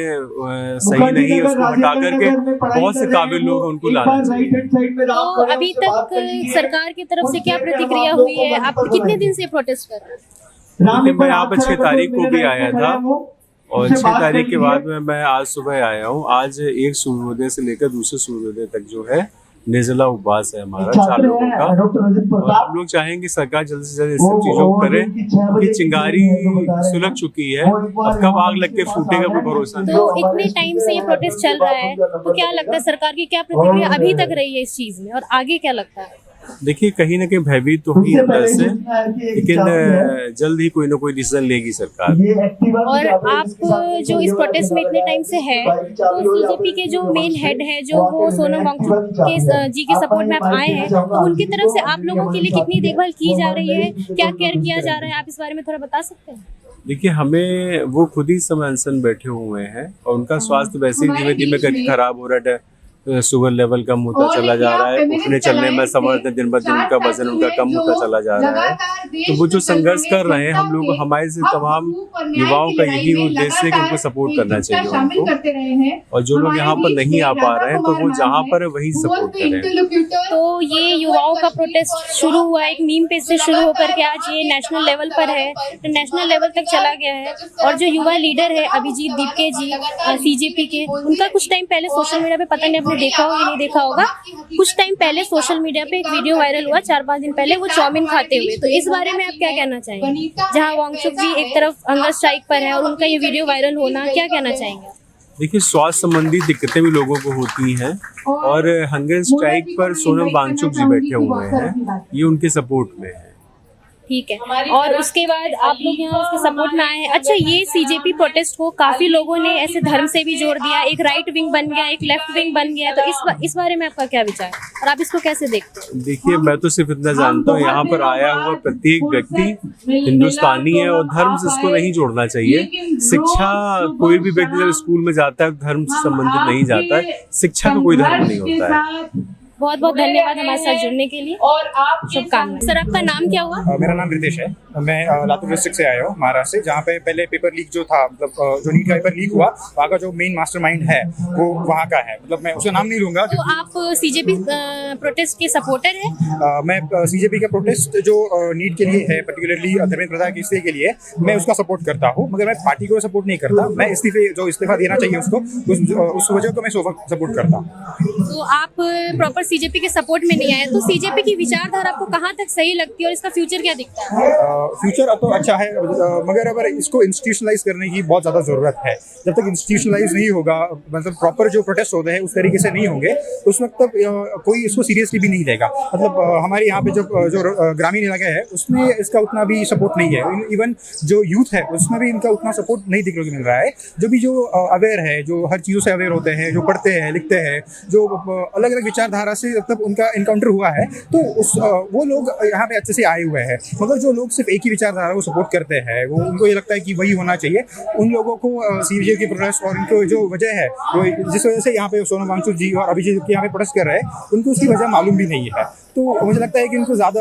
E: सही नहीं है, उसको हटा करके बहुत से काबिल लोग हैं, उनको लाना चाहिए।
A: तो अभी तक सरकार की तरफ से क्या प्रतिक्रिया हुई है? आप कितने दिन से प्रोटेस्ट कर रहे हैं?
E: देखिए, मैं यहाँ पे 6 तारीख को भी आया था और 6 तारीख के बाद में मैं आज सुबह आया हूँ। आज एक सूर्योदय से लेकर दूसरे सूर्योदय तक जो है निर्जला उपवास है हमारा 4 लोगों का। और हम लोग चाहेंगे सरकार जल्द से जल्द इस सब चीजों को करे, क्योंकि चिंगारी सुलग चुकी है, अब कब आग लग के फूटेगा कोई भरोसा नहीं।
A: तो इतने टाइम से ये प्रोटेस्ट चल रहा है, तो क्या लगता है सरकार की क्या प्रतिक्रिया अभी तक रही है इस चीज में, और आगे क्या लगता है?
E: देखिए, कहीं ना कहीं भयभीत तो हुई अंदर से, लेकिन जल्द ही कोई ना कोई डिसीजन लेगी सरकार।
A: और आप जो इस प्रोटेस्ट में इतने टाइम से है, तो सीजेपी के जो मेन हेड है, जो वो सोनम वांगचुक के जी के सपोर्ट में आप आए हैं, तो उनकी तरफ से आप लोगों के लिए कितनी देखभाल की जा रही है, क्या केयर किया जा रहा है, आप इस बारे में थोड़ा बता सकते हैं?
E: देखिए, हमें वो खुद ही समय अनशन बैठे हुए हैं और उनका स्वास्थ्य वैसे ही धीमे धीमे करके खराब हो रहा है। शुगर लेवल कम होता चला जा रहा है, उठने चलने में समर्थ दिन ब दिन उनका वजन उनका कम होता चला जा रहा है। तो वो जो संघर्ष कर रहे हैं, हम लोग हमारे से तमाम युवाओं का यही उद्देश्य है कि उनको सपोर्ट करना चाहिए उनको। और जो लोग यहाँ पर नहीं आ पा रहे हैं, तो वो जहाँ पर है वहीं सपोर्ट करें।
A: तो ये युवाओं का प्रोटेस्ट शुरू हुआ एक मीम पेज से शुरू होकर के आज ये नेशनल लेवल पर है, तो नेशनल लेवल तक चला गया है। और जो युवा लीडर है अभिजीत दीपके जी सीजेपी के, उनका कुछ टाइम पहले सोशल मीडिया पे, पता नहीं आपने देखा होगा या नहीं देखा होगा, कुछ टाइम पहले सोशल मीडिया पे एक वीडियो वायरल हुआ 4-5 दिन पहले, वो चाउमीन खाते हुए। तो इस बारे में आप क्या कहना चाहेंगे, जहाँ वांगचुक जी एक तरफ हंगर स्ट्राइक पर है और उनका ये वीडियो वायरल होना, क्या कहना चाहेंगे?
E: देखिए, स्वास्थ्य संबंधी दिक्कतें भी लोगों को होती हैं और हंगर स्ट्राइक पर सोनम वांगचुक जी बैठे हुए हैं, ये उनके सपोर्ट में है।
A: ठीक है, और उसके बाद आप लोग यहाँ उसके सपोर्ट में आए हैं। अच्छा, ये सीजेपी प्रोटेस्ट को काफी लोगों ने ऐसे धर्म से भी जोड़ दिया, एक राइट विंग बन गया, एक लेफ्ट विंग बन गया, तो इस बारे में आपका क्या विचार है और आप इसको कैसे देखते हैं?
E: देखिए, मैं तो सिर्फ इतना जानता हूँ, यहाँ पर आया हुआ प्रत्येक व्यक्ति हिंदुस्तानी है और धर्म से इसको नहीं जोड़ना चाहिए। शिक्षा, कोई भी व्यक्ति जब स्कूल में जाता है धर्म से संबंधित नहीं जाता है, शिक्षा का कोई धर्म नहीं होता है।
A: बहुत बहुत धन्यवाद हमारे साथ जुड़ने के लिए और आप शुभकामनाएं। सर, आपका नाम क्या हुआ?
F: मेरा नाम रितेश है, मैं लातूर डिस्ट्रिक्ट से आया हूँ, महाराष्ट्र से, जहाँ पे पहले पेपर लीक जो था, मतलब जो नीट का पेपर लीक हुआ, वहाँ का जो मेन मास्टरमाइंड है वो वहाँ का है, मतलब मैं उसका नाम नहीं लूंगा।
A: तो आप सीजेपी प्रोटेस्ट के सपोर्टर हैं?
F: मैं सीजेपी का प्रोटेस्ट जो नीट के लिए है, पर्टिकुलरली धर्मेंद्र प्रधान के इस्तीफे के लिए, मैं उसका सपोर्ट करता हूँ, मगर मैं पार्टी को सपोर्ट नहीं करता। मैं इस्तीफा देना चाहिए उसको, उस वजह को मैं सपोर्ट करता हूँ।
A: तो आप प्रॉपर सीजेपी के सपोर्ट में नहीं आए, तो सीजेपी की विचारधारा आपको कहाँ तक सही लगती है और इसका फ्यूचर क्या दिखता है?
F: फ्यूचर अब तो अच्छा है, मगर अगर इसको इंस्टीट्यूशनलाइज करने की बहुत ज़्यादा ज़रूरत है। जब तक इंस्टीट्यूशनलाइज नहीं होगा, मतलब प्रॉपर जो प्रोटेस्ट होते हैं उस तरीके से नहीं होंगे, उस वक्त तक कोई इसको सीरियसली भी नहीं लेगा। मतलब हमारे यहाँ पे जो ग्रामीण इलाके है उसमें इसका उतना भी सपोर्ट नहीं है। इवन जो यूथ है उसमें भी इनका उतना सपोर्ट नहीं देखने को मिल रहा है। जो अवेयर है, जो हर चीज़ों से अवेयर होते हैं, जो पढ़ते हैं, लिखते हैं, जो अलग अलग विचारधारा से मतलब उनका इनकाउंटर हुआ है, तो वो लोग यहाँ पे अच्छे से आए हुए हैं। मगर जो लोग सिर्फ एक ही विचारधारा को सपोर्ट करते हैं, वो उनको ये लगता है कि वही होना चाहिए, उन लोगों को सीजेपी की प्रोटेस्ट और उनको जो वजह है, वो जिस वजह से यहाँ पे सोनम वांगचुक जी और अभिजीत यहाँ पे प्रोटेस्ट कर रहे हैं, उनको उसकी वजह मालूम भी नहीं है। तो मुझे लगता है कि उनको ज़्यादा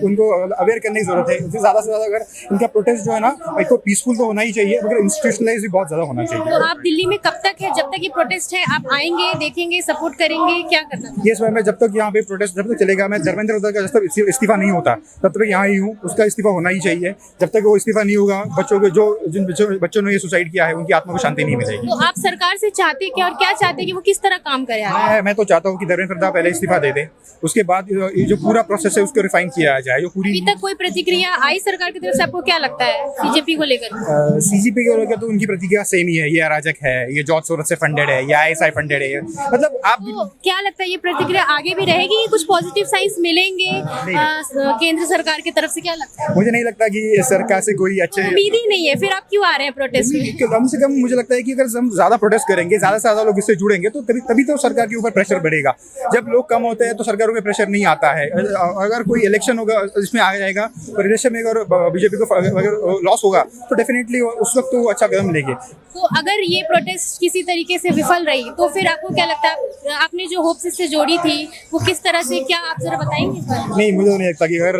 F: उनको अवेयर करने की ज़रूरत है। ज़्यादा से ज़्यादा अगर इनका प्रोटेस्ट जो है ना, एक तो पीसफुल तो होना ही चाहिए, मगर इंस्टीट्यूशनलाइज भी बहुत ज़्यादा होना चाहिए।
A: तो आप दिल्ली में कब तक है? जब तक ये प्रोटेस्ट है आप आएंगे, देखेंगे, सपोर्ट करेंगे, क्या करना है?
F: यस मैम, मैं जब तक यहाँ पे प्रोटेस्ट जब तक चलेगा, मैं धर्मेंद्र प्रधान का जब तक इस्तीफा नहीं होता तब तक यहाँ ही हूँ। उसका इस्तीफा होना ही चाहिए। जब तक वो इस्तीफा नहीं होगा, जिन बच्चों ने ये सुसाइड किया है उनकी आत्मा को शांति नहीं मिलेगी।
A: तो आप सरकार से चाहते क्या और क्या चाहते कि वो किस तरह काम करे?
F: मैं तो चाहता हूँ कि धर्मेंद्र प्रधान पहले इस्तीफा दे दे, उसके बाद ये जो पूरा प्रोसेस है उसको रिफाइन किया जाए। जो पूरी
A: अभी तक कोई प्रतिक्रिया आई सरकार की तरफ से? आपको क्या लगता है सीजेपी को लेकर?
F: सीजेपी को लेकर तो उनकी प्रतिक्रिया सेम ही है, ये अराजक है, ये जॉर्ज सोरोस से फंडेड है, ये ISI फंडेड है। मतलब आप
A: क्या लगता है ये प्रतिक्रिया आगे भी रहेगी? कुछ पॉजिटिव साइंस मिलेंगे केंद्र सरकार की तरफ से? क्या लगता है?
F: मुझे नहीं लगता कि सरकार से कोई अच्छे
A: उम्मीद ही नहीं है, फिर आप क्यों आ रहे हैं प्रोटेस्ट में?
F: कम से कम मुझे लगता है कि अगर हम ज्यादा प्रोटेस्ट करेंगे, ज्यादा से ज्यादा लोग इससे जुड़ेंगे, तो तभी तो सरकार के ऊपर प्रेशर बढ़ेगा। जब लोग कम होते हैं तो सरकारों पे प्रेशर नहीं नहीं आता है। अगर कोई इलेक्शन होगा इसमें आ जाएगा और इलेक्शन में अगर बीजेपी को अगर लॉस होगा तो डेफिनेटली उस वक्त तो वो अच्छा कदम लेंगे।
A: तो अगर ये प्रोटेस्ट किसी तरीके से विफल रही तो फिर आपको क्या लगता है, आपने जो होप्स इससे जोड़ी थी वो किस तरह से, क्या आप जरा बताएंगे इस बारे में?
F: नहीं, मुझे तो नहीं लगता कि अगर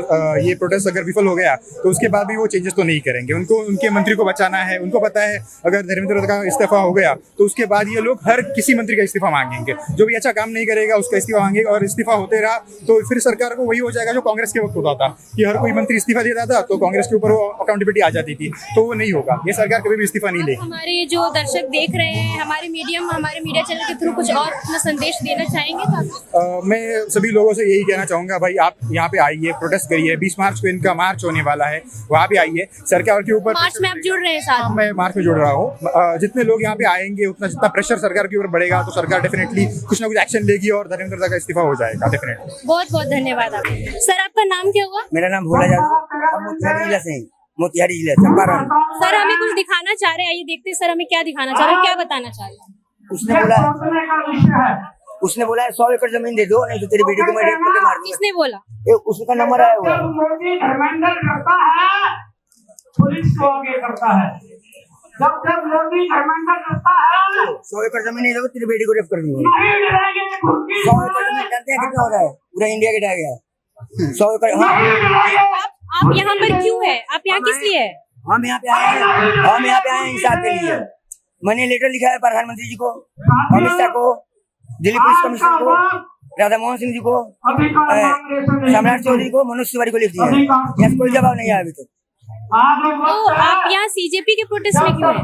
F: ये प्रोटेस्ट अगर विफल हो गया तो उसके बाद भी वो चेंजेस तो नहीं करेंगे। उनको उनके मंत्री को बचाना है। उनको पता है अगर धर्मेंद्र का इस्तीफा हो गया तो उसके बाद ये लोग हर किसी मंत्री का इस्तीफा मांगेंगे। जो भी अच्छा काम नहीं करेगा उसका इस्तीफा मांगेंगे और इस्तीफा होते रहा तो फिर सरकार को वही हो जाएगा जो कांग्रेस के वक्त होता था कि हर कोई मंत्री इस्तीफा देता था तो कांग्रेस के ऊपर वो अकाउंटेबिलिटी आ जाती थी। तो वो नहीं होगा, ये सरकार कभी भी इस्तीफा नहीं लेगी।
A: हमारे जो दर्शक देख रहे हैं, हमारे मीडिया चैनल के थ्रू कुछ और अपना संदेश देना चाहेंगे तो
F: मैं सभी लोगों से यही कहना चाहूँगा, भाई आप यहाँ पे आइए, प्रोटेस्ट करिए। 20 मार्च को इनका मार्च होने वाला है, वहाँ पे आइए। सरकार के ऊपर
A: मार्च में आप जुड़ रहे हैं साथ?
F: मैं मार्च में जुड़ रहा हूँ। जितने लोग यहाँ पे आएंगे उतना जितना प्रेशर सरकार के ऊपर बढ़ेगा तो सरकार डेफिनेटली कुछ ना कुछ एक्शन लेगी और धर्मेंद्र का इस्तीफा हो जाएगा डेफिनेटली।
A: बहुत बहुत धन्यवाद आप। सर आपका नाम क्या हुआ?
G: मेरा नाम भोला जादव, मोतिहारी जिला चंपारण।
A: सर हमें कुछ दिखाना चाह रहे हैं, आइए देखते हैं सर हमें क्या दिखाना चाह रहे हैं, क्या बताना चाह रहे हैं।
G: उसने बोला 100 एकड़ जमीन दे दो नहीं तो तेरी बेटी को मैं रेप करके मार दूंगा।
A: किसने बोला?
G: उसका नंबर आया हुआ है।
D: मोदी धर्मेंद्र करता है, पुलिस को आगे करता है। जब मोदी धर्मेंद्र करता है
G: 100 एकड़ जमीन नहीं दोगे तेरी बेटी को रेप कर दूंगा। 100
D: नहीं
G: एकड़ जमीन जानते हैं कितना हो रहा है? पूरा इंडिया के गया 100 एकड़।
A: आप यहाँ पर क्यों है? आप यहाँ किस लिए है?
G: हम यहाँ पे आए हैं इंसाफ के लिए। मैंने लेटर लिखा है प्रधानमंत्री जी को, अमित शाह को, दिल्ली पुलिस कमिश्नर को, राधा मोहन सिंह जी को, सम्राट चौधरी को, मनोज तिवारी को लिख दिया है। यहाँ कोई जवाब नहीं आया अभी तक।
A: तो आप यहाँ सीजेपी के प्रोटेस्ट में क्यों हैं?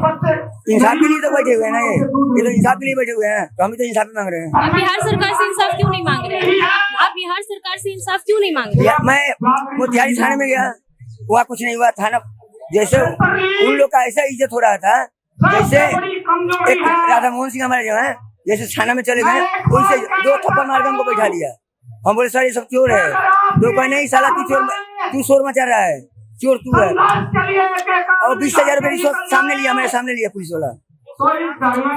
G: इंसाफ के लिए तो बैठे हुए हैं ना, ये तो इंसाफ के लिए बैठे हुए हैं, तो हम भी तो इंसाफ मांग रहे हैं।
A: आप बिहार सरकार से इंसाफ क्यों नहीं मांग रहे हैं? आप बिहार सरकार से इंसाफ क्यों नहीं मांग रहे?
G: मैं मोतिहारी थाने में गया, वहाँ कुछ नहीं हुआ। थाना जैसे उन लोग का ऐसा इज्जत हो रहा था जैसे एक राधा मोहन सिंह हमारे जो है जैसे थाना में चले गए, उनसे 2 थप्पड़ मार के हमको बैठा लिया। हम बोले सर ये सब चोर है। तो कोई नहीं साला तू शोर मचा रहा है, चोर तू है। और 20,000 रुपये रिश्वत सामने लिया, मेरे सामने लिया पुलिस वाला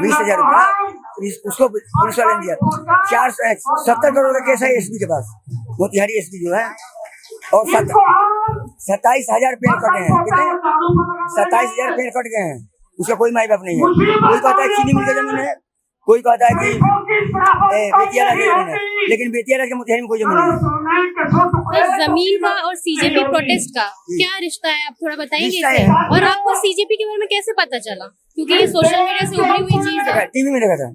G: 20,000 रुपया उसको पुलिस वाले ने दिया। 70 करोड़ का केस है एसपी के पास, मोतिहारी एसपी जो है। और 27,000 पेड़ कटे हैं। कितने? 27,000 पेड़ कट गए हैं। उसका कोई माई बाप नहीं है। कोई कहता है चीनी मिल का जमीन है, कोई कहता है कि बेतिया की जमीन है, लेकिन बेतिया के मोतिहारी में कोई जमीन नहीं है।
A: तो जमीन का और सीजेपी प्रोटेस्ट का क्या रिश्ता है, आप थोड़ा बताएंगे इसे? और आपको सीजेपी के बारे में कैसे पता चला? क्योंकि ये सोशल मीडिया से उभरी हुई चीज है।
G: टीवी में देखा था।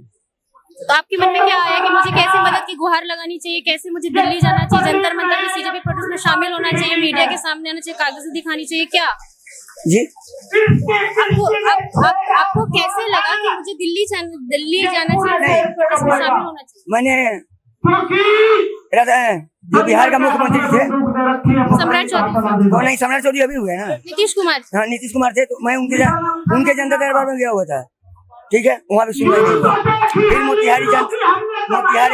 A: तो आपके मन में क्या आया कि मुझे कैसे मदद की गुहार लगानी चाहिए, कैसे मुझे दिल्ली जाना चाहिए, जंतर मंतर में सीजेपी प्रोटेस्ट में शामिल होना चाहिए, मीडिया के सामने आना चाहिए, कागज दिखानी चाहिए, क्या
G: जी?
A: आपको कैसे लगा कि मुझे दिल्ली जाना चाहिए, प्रोटेस्ट में शामिल होना चाहिए?
G: मैंने जो बिहार का मुख्यमंत्री थे
A: सम्राट चौधरी,
G: वो नहीं, सम्राट चौधरी अभी हुए ना,
A: नीतीश कुमार।
G: हाँ नीतीश कुमार थे। तो मैं उनके जनता दरबार में गया हुआ था, ठीक है, वहाँ भी सुनवाई नहीं हुआ। फिर मोतिहारी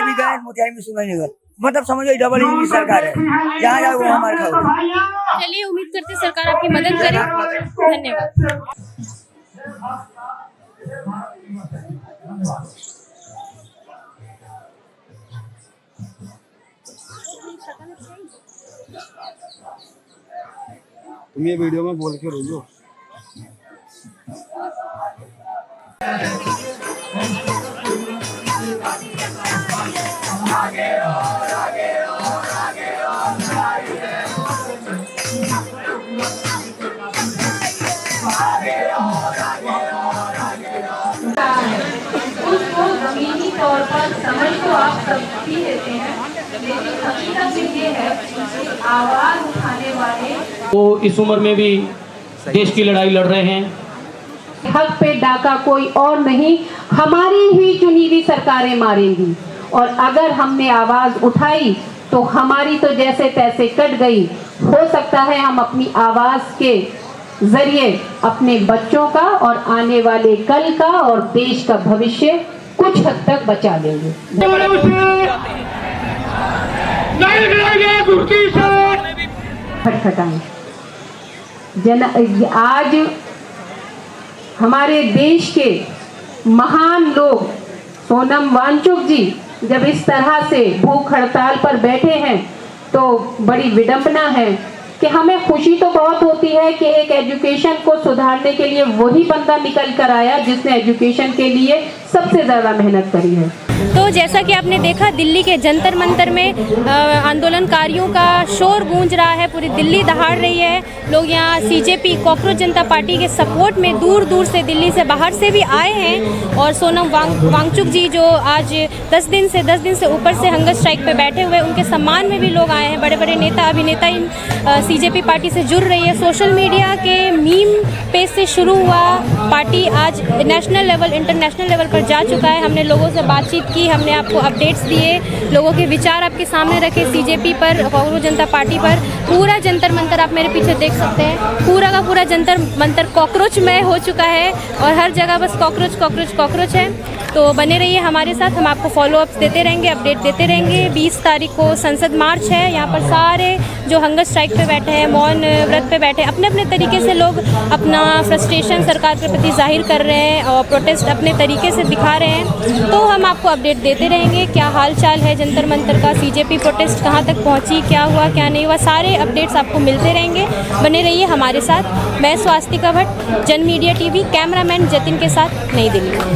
G: भी गए, मोतिहारी में सुनवाई नहीं हुआ। मतलब समझो डबल इंजन सरकार है, जहाँ जाओ वहाँ मार खाओ।
A: चलिए उम्मीद करते हैं सरकार आपकी मदद करे। धन्यवाद।
H: तुम ये वीडियो में बोल के रोजो।
I: उसको जमीनी तौर पर समझ तो आप सब ही लेते हैं, लेकिन हकीकत ये है कि आवाज उठाने वाले
J: वो इस उम्र में भी देश की लड़ाई लड़ रहे हैं।
I: हक पे डाका कोई और नहीं, हमारी ही चुनी हुई सरकारें मारेंगी। और अगर हमने आवाज उठाई तो हमारी तो जैसे तैसे कट गई। हो सकता है हम अपनी आवाज के जरिए अपने बच्चों का और आने वाले कल का और देश का भविष्य कुछ हद तक बचा लेंगे। खटखटाएं आज हमारे देश के महान लोग सोनम वांगचुक जी जब इस तरह से भूख हड़ताल पर बैठे हैं तो बड़ी विडंबना है कि हमें खुशी तो बहुत होती है कि एक एजुकेशन को सुधारने के लिए वही बंदा निकल कर आया जिसने एजुकेशन के लिए सबसे ज़्यादा मेहनत करी है।
A: तो जैसा कि आपने देखा, दिल्ली के जंतर मंतर में आंदोलनकारियों का शोर गूंज रहा है, पूरी दिल्ली दहाड़ रही है। लोग यहाँ सीजेपी कॉकरोच जनता पार्टी के सपोर्ट में दूर दूर से, दिल्ली से बाहर से भी आए हैं। और सोनम वांगचुक जी जो आज 10 दिन से ऊपर से हंगर स्ट्राइक पे बैठे हुए, उनके सम्मान में भी लोग आए हैं। बड़े बड़े नेता अभिनेता इन सीजेपी पार्टी से जुड़ रही है। सोशल मीडिया के मीम पेज से शुरू हुआ पार्टी आज नेशनल लेवल, इंटरनेशनल लेवल पर जा चुका है। हमने लोगों से बातचीत की, हमने आपको अपडेट्स दिए, लोगों के विचार आपके सामने रखे सीजेपी पर, कॉकरोच जनता पार्टी पर। पूरा जंतर मंतर आप मेरे पीछे देख सकते हैं, पूरा का पूरा जंतर मंतर कॉकरोचमय हो चुका है और हर जगह बस कॉकरोच कॉकरोच कॉकरोच है। तो बने रहिए हमारे साथ, हम आपको फॉलोअप्स देते रहेंगे, अपडेट देते रहेंगे। 20 तारीख को संसद मार्च है। यहाँ पर सारे जो हंगर स्ट्राइक पे बैठे हैं, मौन व्रत पे बैठे, अपने अपने तरीके से लोग अपना फ्रस्ट्रेशन सरकार के प्रति जाहिर कर रहे हैं और प्रोटेस्ट अपने तरीके से दिखा रहे हैं। तो हम आपको अपडेट देते रहेंगे क्या हाल चाल है जंतर मंतर का, सीजेपी प्रोटेस्ट कहाँ तक पहुँची, क्या हुआ क्या नहीं हुआ, सारे अपडेट्स आपको मिलते रहेंगे। बने रहिए हमारे साथ। मैं स्वास्तिका भट्ट, जन मीडिया टीवी, कैमरामैन जतिन के साथ, नई दिल्ली।